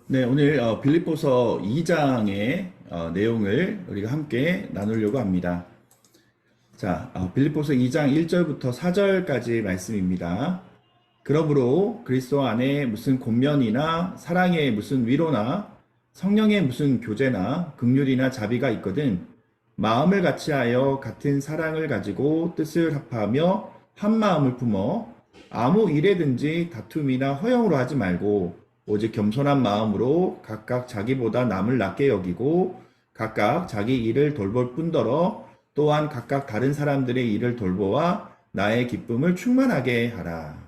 네, 오늘 빌립보서 2장의 내용을 우리가 함께 나누려고 합니다. 자, 빌립보서 2장 1절부터 4절까지 말씀입니다. 그러므로 그리스도 안에 무슨 권면이나 사랑의 무슨 위로나 성령의 무슨 교제나 긍휼이나 자비가 있거든 마음을 같이하여 같은 사랑을 가지고 뜻을 합하며 한 마음을 품어 아무 일에든지 다툼이나 허영으로 하지 말고 오직 겸손한 마음으로 각각 자기보다 남을 낮게 여기고 각각 자기 일을 돌볼 뿐더러 또한 각각 다른 사람들의 일을 돌보아 나의 기쁨을 충만하게 하라.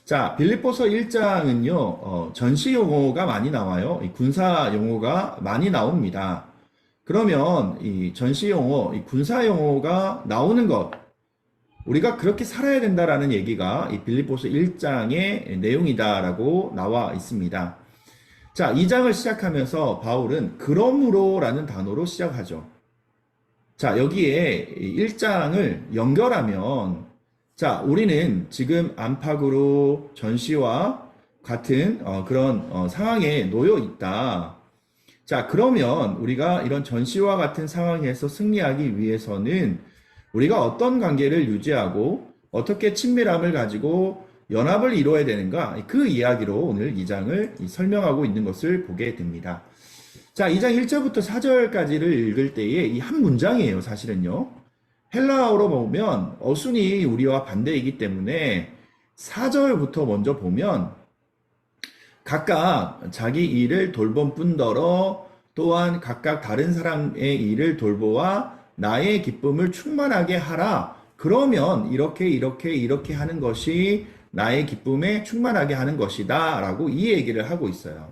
자, 빌립보서 1장은요, 전시 용어가 많이 나와요. 군사 용어가 많이 나옵니다. 그러면 이 전시 용어, 이 군사 용어가 나오는 것, 우리가 그렇게 살아야 된다라는 얘기가 이 빌립보서 1장의 내용이다라고 나와 있습니다. 자, 2장을 시작하면서 바울은 그러므로라는 단어로 시작하죠. 자, 여기에 1장을 연결하면 자, 우리는 지금 안팎으로 전시와 같은 그런 상황에 놓여 있다. 자, 그러면 우리가 이런 전시와 같은 상황에서 승리하기 위해서는 우리가 어떤 관계를 유지하고 어떻게 친밀함을 가지고 연합을 이루어야 되는가? 그 이야기로 오늘 2장을 설명하고 있는 것을 보게 됩니다. 자, 2장 1절부터 4절까지를 읽을 때에 이 한 문장이에요, 사실은요. 헬라어로 보면 어순이 우리와 반대이기 때문에 4절부터 먼저 보면 각각 자기 일을 돌본 뿐더러 또한 각각 다른 사람의 일을 돌보아 나의 기쁨을 충만하게 하라. 그러면 이렇게 하는 것이 나의 기쁨에 충만하게 하는 것이다 라고 이 얘기를 하고 있어요.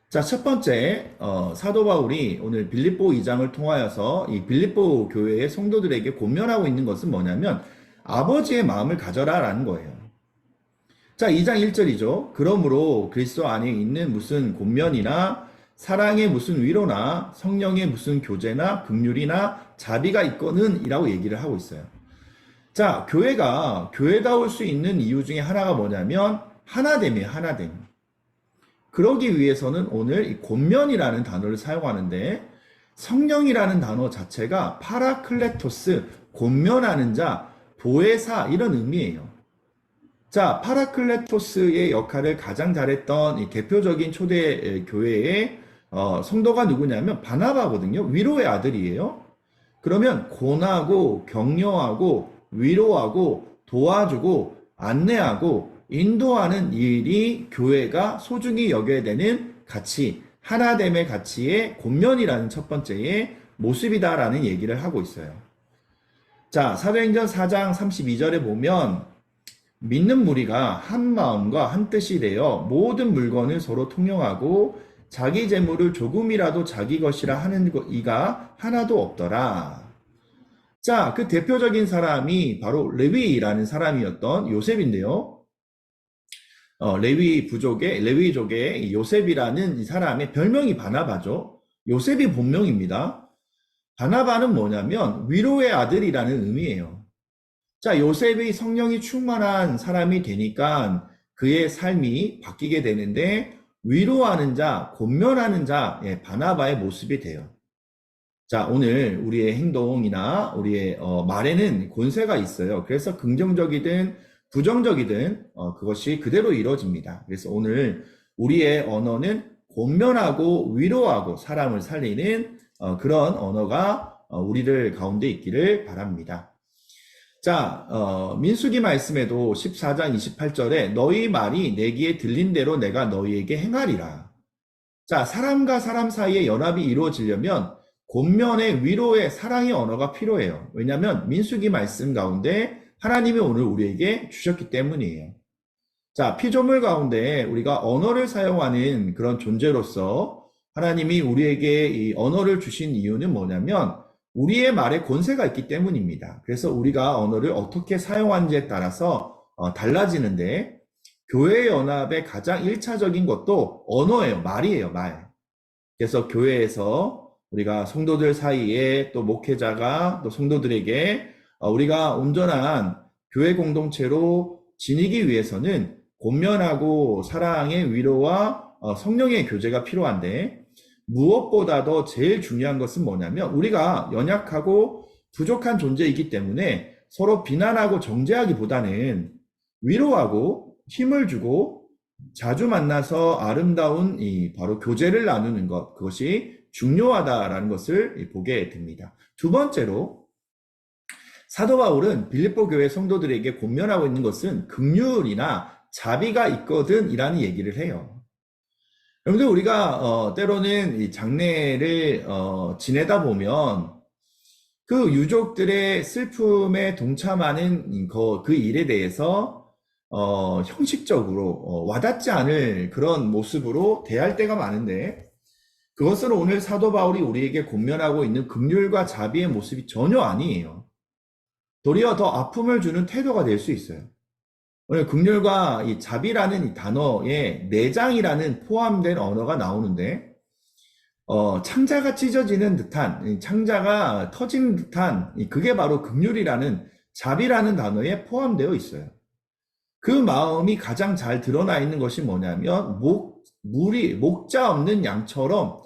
자, 첫 번째 사도 바울이 오늘 빌립보 2장을 통하여서 이 빌립보 교회의 성도들에게 권면하고 있는 것은 뭐냐면 아버지의 마음을 가져라 라는 거예요. 자, 2장 1절이죠. 그러므로 그리스도 안에 있는 무슨 권면이나 사랑의 무슨 위로나 성령의 무슨 교제나 긍휼이나 자비가 있거든 이라고 얘기를 하고 있어요. 자, 교회가 교회다울 수 있는 이유 중에 하나가 뭐냐면 하나됨이에요. 하나됨. 그러기 위해서는 오늘 이 권면이라는 단어를 사용하는데 성령이라는 단어 자체가 파라클레토스, 권면하는 자, 보혜사 이런 의미예요. 자, 파라클레토스의 역할을 가장 잘했던 이 대표적인 초대 교회의 성도가 누구냐면 바나바거든요. 위로의 아들이에요. 그러면 권하고 격려하고 위로하고 도와주고 안내하고 인도하는 일이 교회가 소중히 여겨야 되는 가치, 하나됨의 가치의 권면이라는 첫 번째의 모습이다라는 얘기를 하고 있어요. 자, 사도행전 4장 32절에 보면 믿는 무리가 한 마음과 한 뜻이 되어 모든 물건을 서로 통용하고 자기 재물을 조금이라도 자기 것이라 하는 이가 하나도 없더라. 자, 그 대표적인 사람이 바로 레위라는 사람이었던 요셉인데요. 레위족의 요셉이라는 이 사람의 별명이 바나바죠. 요셉이 본명입니다. 바나바는 뭐냐면 위로의 아들이라는 의미예요. 자, 요셉이 성령이 충만한 사람이 되니까 그의 삶이 바뀌게 되는데 위로하는 자, 권면하는 자, 바나바의 모습이 돼요. 자, 오늘 우리의 행동이나 우리의 말에는 권세가 있어요. 그래서 긍정적이든 부정적이든 그것이 그대로 이루어집니다. 그래서 오늘 우리의 언어는 권면하고 위로하고 사람을 살리는 그런 언어가 우리들 가운데 있기를 바랍니다. 자, 민수기 말씀에도 14장 28절에 너희 말이 내 귀에 들린 대로 내가 너희에게 행하리라. 자, 사람과 사람 사이의 연합이 이루어지려면 권면의 위로의 사랑의 언어가 필요해요. 왜냐하면 민수기 말씀 가운데 하나님이 오늘 우리에게 주셨기 때문이에요. 자, 피조물 가운데 우리가 언어를 사용하는 그런 존재로서 하나님이 우리에게 이 언어를 주신 이유는 뭐냐면 우리의 말에 권세가 있기 때문입니다. 그래서 우리가 언어를 어떻게 사용하는지에 따라서 달라지는데 교회 연합의 가장 1차적인 것도 언어예요. 말이에요. 말. 그래서 교회에서 우리가 성도들 사이에 또 목회자가 또 성도들에게 우리가 온전한 교회 공동체로 지니기 위해서는 권면하고 사랑의 위로와 성령의 교제가 필요한데, 무엇보다도 제일 중요한 것은 뭐냐면 우리가 연약하고 부족한 존재이기 때문에 서로 비난하고 정죄하기보다는 위로하고 힘을 주고 자주 만나서 아름다운 바로 교제를 나누는 것, 그것이 중요하다라는 것을 보게 됩니다. 두 번째로, 사도 바울은 빌립보 교회 성도들에게 권면하고 있는 것은 긍휼이나 자비가 있거든 이라는 얘기를 해요. 여러분들, 우리가 때로는 이 장례를 지내다 보면 그 유족들의 슬픔에 동참하는 그 일에 대해서 형식적으로 와닿지 않을 그런 모습으로 대할 때가 많은데, 그것은 오늘 사도 바울이 우리에게 권면하고 있는 긍휼과 자비의 모습이 전혀 아니에요. 도리어 더 아픔을 주는 태도가 될 수 있어요. 오늘 긍휼과 이 자비라는 이 단어에 내장이라는 포함된 언어가 나오는데, 창자가 찢어지는 듯한, 창자가 터지는 듯한, 그게 바로 긍휼이라는 자비라는 단어에 포함되어 있어요. 그 마음이 가장 잘 드러나 있는 것이 뭐냐면, 목자 없는 양처럼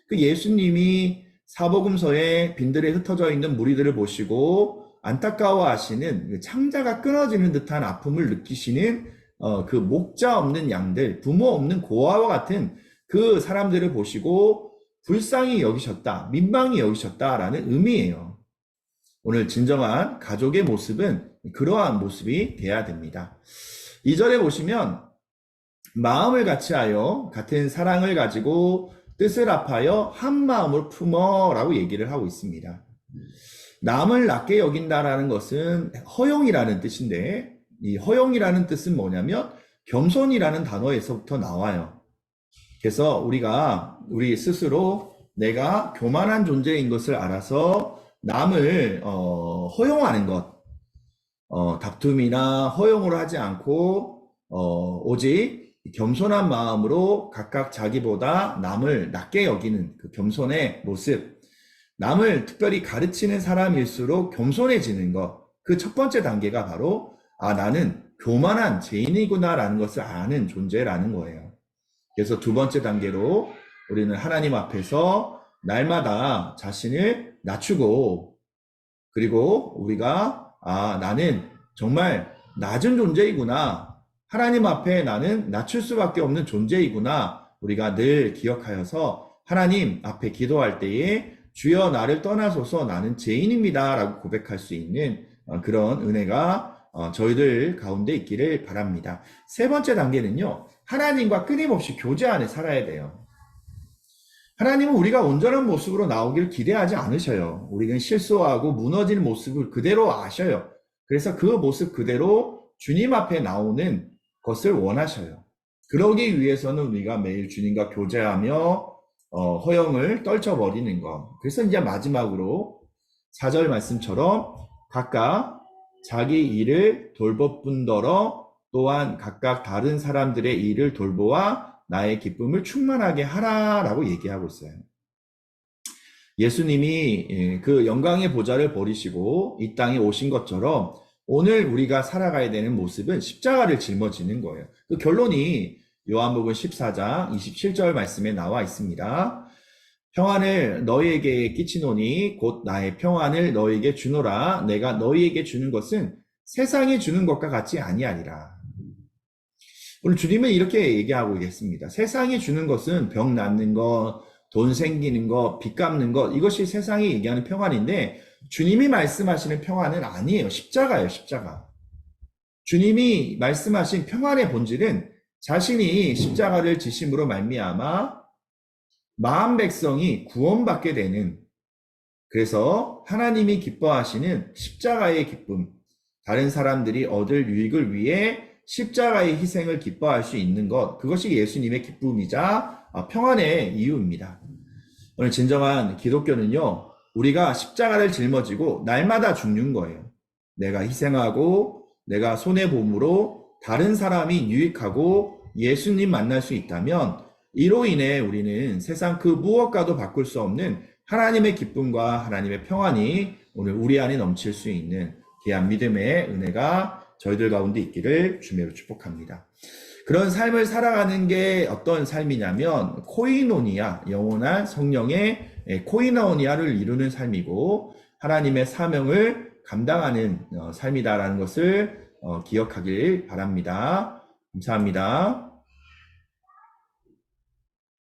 그 예수님이 사복음서에 빈들에 흩어져 있는 무리들을 보시고 안타까워하시는 창자가 끊어지는 듯한 아픔을 느끼시는 그 목자 없는 양들, 부모 없는 고아와 같은 그 사람들을 보시고 불쌍히 여기셨다, 민망히 여기셨다라는 의미예요. 오늘 진정한 가족의 모습은 그러한 모습이 돼야 됩니다. 2절에 보시면 마음을 같이하여 같은 사랑을 가지고 뜻을 합하여 한 마음을 품어 라고 얘기를 하고 있습니다. 남을 낮게 여긴다라는 것은 허용이라는 뜻인데, 이 허용이라는 뜻은 뭐냐면 겸손이라는 단어에서부터 나와요. 그래서 우리 스스로 내가 교만한 존재인 것을 알아서 남을 허용하는 것, 다툼이나 허용으로 하지 않고 오직 겸손한 마음으로 각각 자기보다 남을 낮게 여기는 그 겸손의 모습, 남을 특별히 가르치는 사람일수록 겸손해지는 것, 그 첫 번째 단계가 바로 나는 교만한 죄인이구나 라는 것을 아는 존재라는 거예요. 그래서 두 번째 단계로 우리는 하나님 앞에서 날마다 자신을 낮추고, 그리고 우리가 나는 정말 낮은 존재이구나, 하나님 앞에 나는 낮출 수밖에 없는 존재이구나, 우리가 늘 기억하여서 하나님 앞에 기도할 때에 주여 나를 떠나소서 나는 죄인입니다 라고 고백할 수 있는 그런 은혜가 저희들 가운데 있기를 바랍니다. 세 번째 단계는요, 하나님과 끊임없이 교제 안에 살아야 돼요. 하나님은 우리가 온전한 모습으로 나오길 기대하지 않으셔요. 우리는 실수하고 무너진 모습을 그대로 아셔요. 그래서 그 모습 그대로 주님 앞에 나오는 것을 원하셔요. 그러기 위해서는 우리가 매일 주님과 교제하며 허영을 떨쳐버리는 것. 그래서 이제 마지막으로 4절 말씀처럼 각각 자기 일을 돌보뿐더러 또한 각각 다른 사람들의 일을 돌보아 나의 기쁨을 충만하게 하라라고 얘기하고 있어요. 예수님이 그 영광의 보좌를 버리시고 이 땅에 오신 것처럼 오늘 우리가 살아가야 되는 모습은 십자가를 짊어지는 거예요. 그 결론이 요한복음 14장 27절 말씀에 나와 있습니다. 평안을 너희에게 끼치노니 곧 나의 평안을 너희에게 주노라. 내가 너희에게 주는 것은 세상이 주는 것과 같지 아니하리라. 오늘 주님은 이렇게 얘기하고 계십니다. 세상이 주는 것은 병 낫는 것, 돈 생기는 것, 빚 갚는 것, 이것이 세상이 얘기하는 평안인데 주님이 말씀하시는 평안은 아니에요. 십자가예요, 십자가. 주님이 말씀하신 평안의 본질은 자신이 십자가를 지심으로 말미암아 마음 백성이 구원받게 되는, 그래서 하나님이 기뻐하시는 십자가의 기쁨, 다른 사람들이 얻을 유익을 위해 십자가의 희생을 기뻐할 수 있는 것, 그것이 예수님의 기쁨이자 평안의 이유입니다. 오늘 진정한 기독교는요, 우리가 십자가를 짊어지고 날마다 죽는 거예요. 내가 희생하고 내가 손해봄으로 다른 사람이 유익하고 예수님 만날 수 있다면 이로 인해 우리는 세상 그 무엇과도 바꿀 수 없는 하나님의 기쁨과 하나님의 평안이 오늘 우리 안에 넘칠 수 있는 귀한 믿음의 은혜가 저희들 가운데 있기를 주님으로 축복합니다. 그런 삶을 살아가는 게 어떤 삶이냐면 코이노니아, 영원한 성령의 코이노니아를 이루는 삶이고 하나님의 사명을 감당하는 삶이다라는 것을 기억하길 바랍니다. 감사합니다.